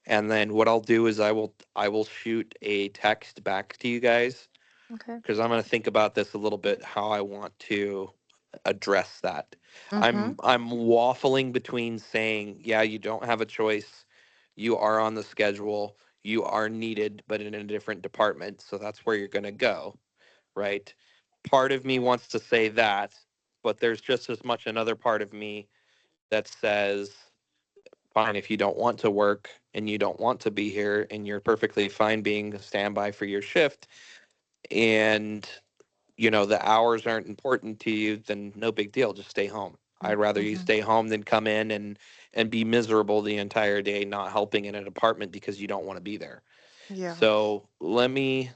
And then what I'll do is I will shoot a text back to you guys Okay. because I'm going to think about this a little bit how I want to address that. Mm-hmm. I'm waffling between saying, yeah, you don't have a choice. You are on the schedule. You are needed, but in a different department. So that's where you're going to go, right? Part of me wants to say that, but there's just as much another part of me that says, fine, if you don't want to work and you don't want to be here and you're perfectly fine being a standby for your shift and the hours aren't important to you, then no big deal, just stay home. I'd rather you Mm-hmm. stay home than come in and be miserable the entire day not helping in a department because you don't want to be there. Yeah. So let me,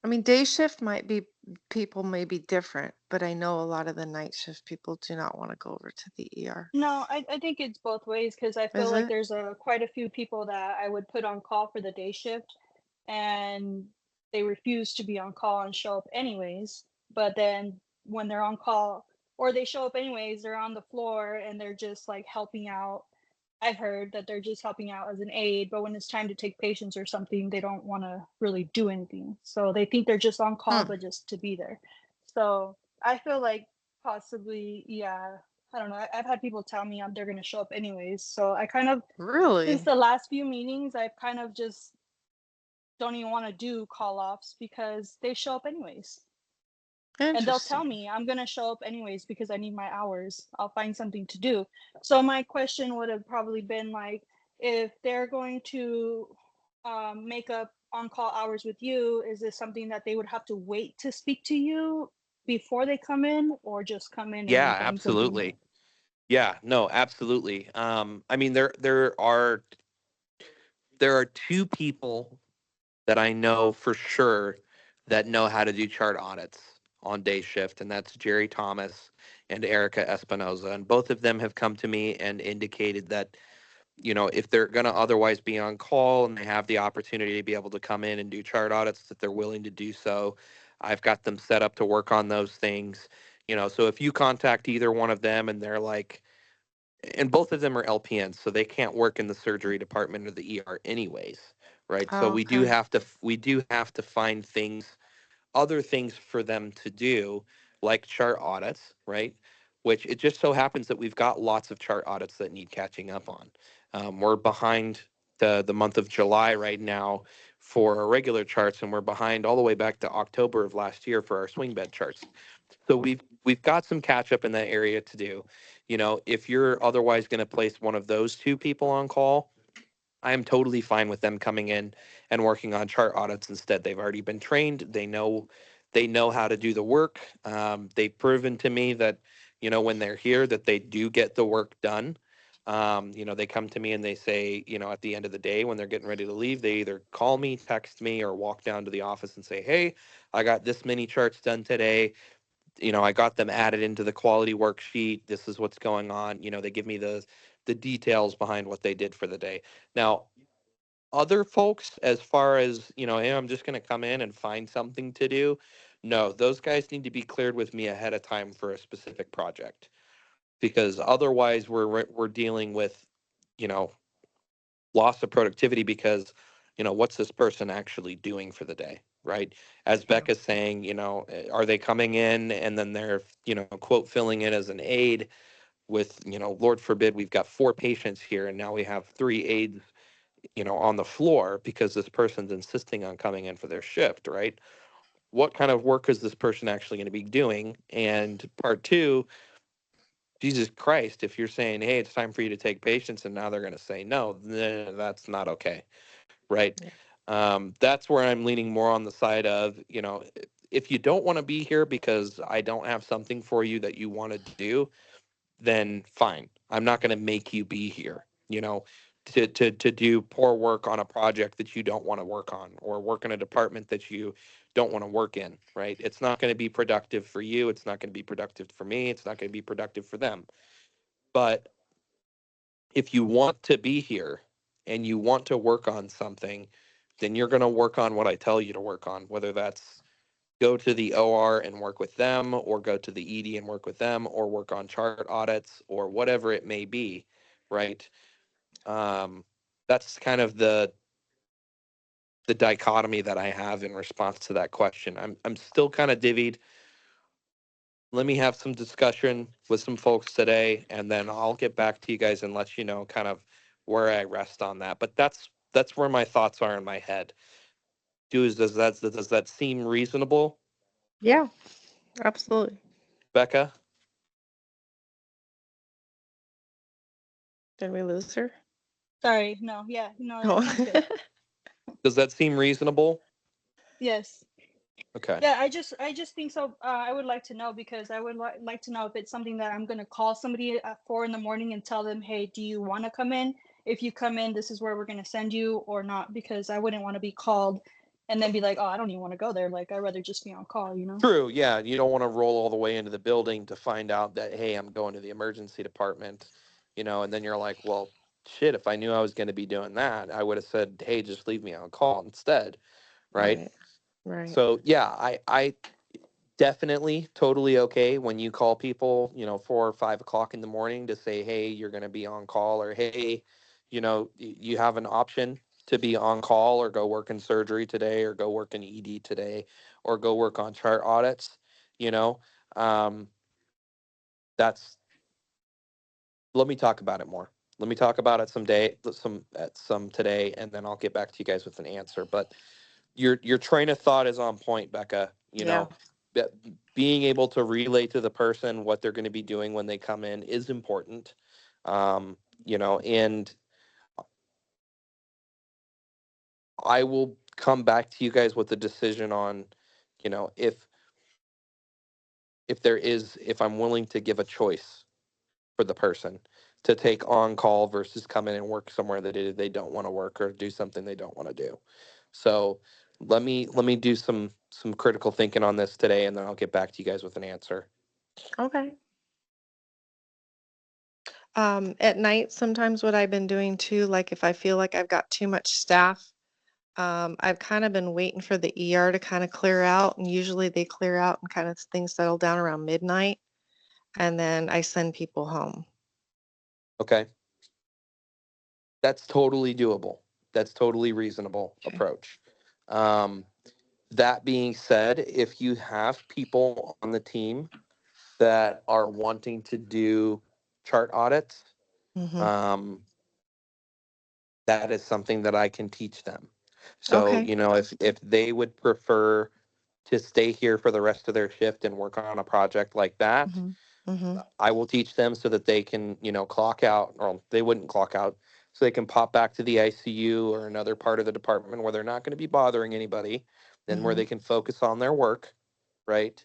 I mean, day shift might be, people may be different, but I know a lot of the night shift people do not want to go over to the ER. No, I think it's both ways because I feel Is like it? there's quite a few people that I would put on call for the day shift and they refuse to be on call and show up anyways. But then when they're on call or they show up anyways, they're on the floor and they're just like helping out. I've heard that they're just helping out as an aide, but when it's time to take patients or something, they don't want to really do anything. So they think they're just on call, Hmm. but just to be there. So I feel like possibly, yeah, I don't know. I've had people tell me they're going to show up anyways. So I kind of, since Really? the last few meetings, I've kind of just don't even want to do call offs because they show up anyways. And they'll tell Interesting. me I'm going to show up anyways because I need my hours. I'll find something to do. So my question would have probably been like, if they're going to make up on call hours with you, is this something that they would have to wait to speak to you before they come in or just come in yeah, and find something? absolutely. Yeah, no, absolutely. I mean, there are two people that I know for sure that know how to do chart audits on day shift, and that's Jerry Thomas and Erica Espinoza. And both of them have come to me and indicated that, if they're going to otherwise be on call and they have the opportunity to be able to come in and do chart audits, that they're willing to do so. I've got them set up to work on those things. So if you contact either one of them and they're like, and both of them are LPNs, so they can't work in the surgery department or the ER anyways, right? So Oh, okay. we do have to find other things for them to do, like chart audits, right? Which it just so happens that we've got lots of chart audits that need catching up on. We're behind the month of July right now for our regular charts, and we're behind all the way back to October of last year for our swing bed charts. So we've got some catch up in that area to do. If you're otherwise going to place one of those two people on call, I am totally fine with them coming in and working on chart audits instead. They've already been trained. They know how to do the work. They've proven to me that, when they're here, that they do get the work done. They come to me and they say, at the end of the day, when they're getting ready to leave, they either call me, text me, or walk down to the office and say, hey, I got this many charts done today. I got them added into the quality worksheet. This is what's going on. They give me the details behind what they did for the day. Now, other folks, as far as, hey, I'm just going to come in and find something to do. No, those guys need to be cleared with me ahead of time for a specific project, because otherwise we're dealing with, you know, loss of productivity because, what's this person actually doing for the day, right? As Yeah. Becca's saying, are they coming in and then they're, quote, filling in as an aide with, Lord forbid, we've got 4 patients here and now we have 3 aides, on the floor because this person's insisting on coming in for their shift, right? What kind of work is this person actually going to be doing? And part 2, Jesus Christ, if you're saying, hey, it's time for you to take patients and now they're going to say no, then that's not okay, right? Yeah. That's where I'm leaning more on the side of, if you don't want to be here because I don't have something for you that you want to do, then fine. I'm not going to make you be here, to do poor work on a project that you don't want to work on, or work in a department that you don't want to work in, right? It's not going to be productive for you. It's not going to be productive for me. It's not going to be productive for them. But if you want to be here and you want to work on something, then you're going to work on what I tell you to work on, whether that's go to the OR and work with them, or go to the ED and work with them, or work on chart audits, or whatever it may be, right? That's kind of the dichotomy that I have in response to that question. I'm still kind of divvied. Let me have some discussion with some folks today, and then I'll get back to you guys and let you know kind of where I rest on that. But that's where my thoughts are in my head. Does that seem reasonable, Yeah, absolutely. Becca? Did we lose her? Sorry, no, yeah, no, that Oh. sounds good. Does that seem reasonable? Yes. Okay. Yeah, I just think so. I would like to know because I would like to know if it's something that I'm gonna call somebody at 4 in the morning and tell them, hey, do you want to come in? If you come in, this is where we're gonna send you or not, because I wouldn't want to be called and then be like, oh, I don't even want to go there. Like I'd rather just be on call, you know? True. Yeah. You don't want to roll all the way into the building to find out that, hey, I'm going to the emergency department, and then you're like, well, shit, if I knew I was going to be doing that, I would have said, hey, just leave me on call instead. Right. Right. Right. So, yeah, I definitely totally okay when you call people, 4 or 5 o'clock in the morning to say, hey, you're going to be on call, or hey, you have an option to be on call or go work in surgery today or go work in ED today or go work on chart audits, you know. Um, that's Let me talk about it more. Let me talk about it some today, and then I'll get back to you guys with an answer. But your train of thought is on point, Becca. Yeah. Be- Being able to relay to the person what they're going to be doing when they come in is important. And I will come back to you guys with a decision on, if if I'm willing to give a choice for the person to take on call versus come in and work somewhere that they don't want to work or do something they don't want to do. So let me do some critical thinking on this today, and then I'll get back to you guys with an answer. Okay. At night, sometimes what I've been doing too, like if I feel like I've got too much staff, I've kind of been waiting for the ER to kind of clear out, and usually they clear out and kind of things settle down around midnight, and then I send people home. Okay. That's totally doable. That's totally reasonable Okay. approach. Um, that being said, if you have people on the team that are wanting to do chart audits, Mm-hmm. um, that is something that I can teach them. So, Okay. if they would prefer to stay here for the rest of their shift and work on a project like that, Mm-hmm. Mm-hmm. I will teach them so that they can, clock out, or they wouldn't clock out, so they can pop back to the ICU or another part of the department where they're not going to be bothering anybody, and where Mm-hmm. they can focus on their work, right?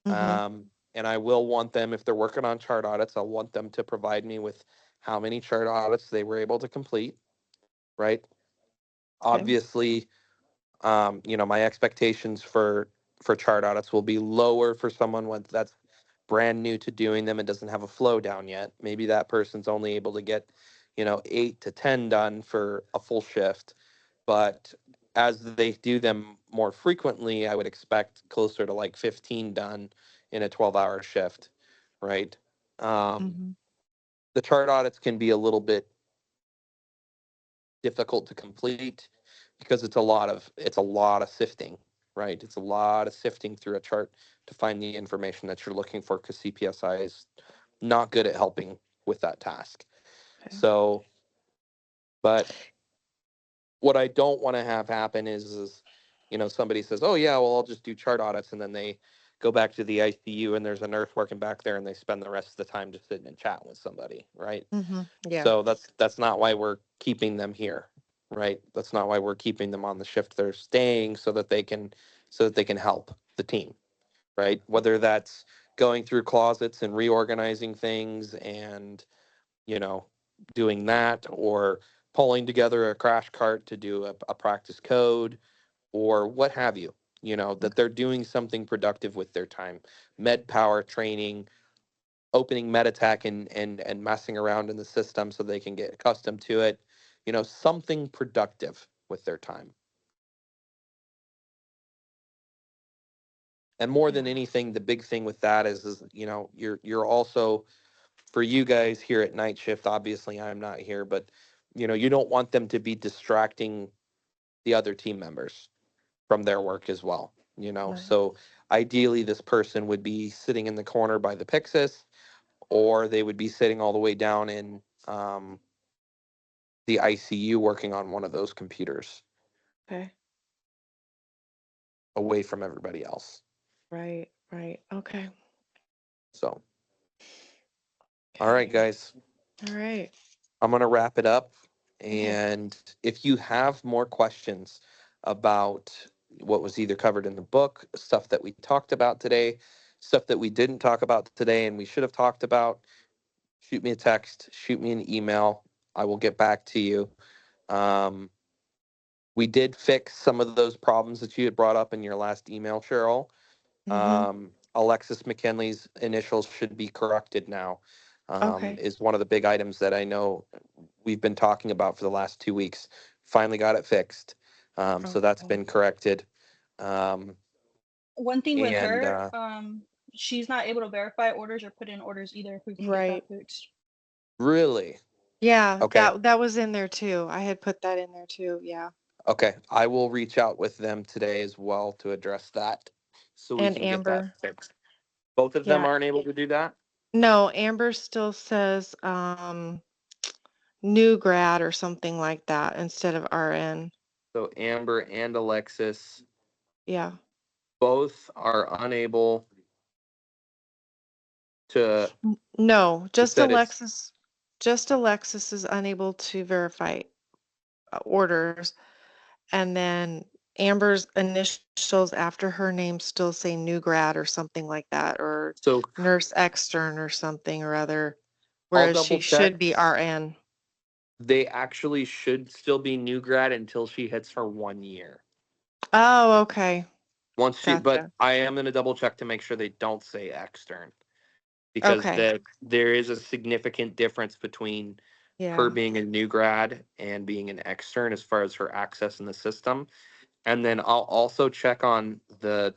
Mm-hmm. And I will want them, if they're working on chart audits, I'll want them to provide me with how many chart audits they were able to complete, right? Okay. Obviously, my expectations for chart audits will be lower for someone that's brand new to doing them and doesn't have a flow down yet. Maybe that person's only able to get 8 to 10 done for a full shift, but as they do them more frequently, I would expect closer to like 15 done in a 12-hour shift, right? um, Mm-hmm. the chart audits can be a little bit difficult to complete because it's a lot of sifting, right? It's a lot of sifting through a chart to find the information that you're looking for, because CPSI is not good at helping with that task. Okay. So, but what I don't want to have happen is somebody says, "Oh yeah, well I'll just do chart audits," and then they go back to the ICU and there's a nurse working back there and they spend the rest of the time just sitting and chatting with somebody, right? Mm-hmm. Yeah. So that's not why we're keeping them here, right? That's not why we're keeping them on the shift. They're staying so that they can help the team, right? Whether that's going through closets and reorganizing things and, you know, doing that, or pulling together a crash cart to do a practice code, or what have you, that Okay. they're doing something productive with their time. Med power training, opening Meditac and messing around in the system so they can get accustomed to it, something productive with their time. And more than Yeah. anything, the big thing with that is you're also, for you guys here at night shift, obviously I'm not here, but you don't want them to be distracting the other team members from their work as well. Right. So ideally this person would be sitting in the corner by the Pyxis, or they would be sitting all the way down in the ICU working on one of those computers, Okay. away from everybody else. Right. Right. Okay. So, all right, Okay. guys, All right. I'm going to wrap it up. Okay. And if you have more questions about, what was either covered in the book, stuff that we talked about today, stuff that we didn't talk about today and we should have talked about, shoot me a text, shoot me an email. I will get back to you. We did fix some of those problems that you had brought up in your last email, Cheryl. Alexis McKinley's initials should be corrected now. Okay. Is one of the big items that I know we've been talking about for the last 2 weeks. Finally got it fixed. So that's Okay. been corrected. One thing with And, her, she's not able to verify orders or put in orders either. If we can get Right. that fixed. Really? Yeah, Okay. that was in there too. I had put that in there too. Yeah. Okay. I will reach out with them today as well to address that. So we And can get that Amber. fixed. Both of them Yeah. aren't able to do that? No, Amber still says new grad or something like that instead of RN. So Amber and Alexis Yeah. both are unable to. No, just said it's- Alexis. Just Alexis is unable to verify orders, and then Amber's initials after her name still say new grad or something like that, or So nurse extern or something or other, I'll whereas double she should be check. RN. They actually should still be new grad until she hits her 1 year. Oh, okay. But Gotcha. I am going to double check to make sure they don't say extern, because Okay. there is a significant difference between her Yeah. being a new grad and being an extern as far as her access in the system. And then I'll also check on the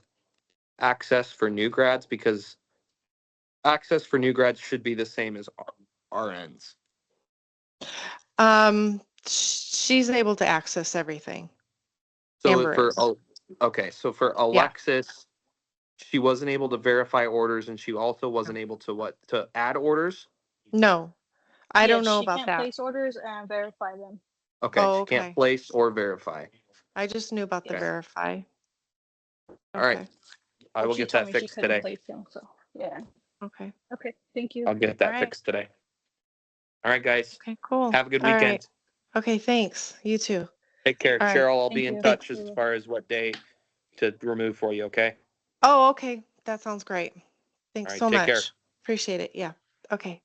access for new grads, because access for new grads should be the same as RNs. She's able to access everything. So Amber is. okay, so for Yeah. Alexis, she wasn't able to verify orders, and she also wasn't able to add orders. No, I don't Yes, know she about can't that. place orders and verify them. Okay, Oh, she can't okay. place or verify. I just knew about the Okay. verify. All right, Okay. I Well, will she get told that me she fixed couldn't today. place them, so yeah. Okay. Okay, thank you. I'll get All that right. fixed today. All right, guys. Okay, cool. Have a good All right. weekend. Okay, thanks. You too. Take care. All right. Cheryl, I'll Thank be in you. touch We as will. far as what day to remove for you, okay? Oh, okay. That sounds great. All Thanks right, so take care. much. Appreciate it. Yeah. Okay.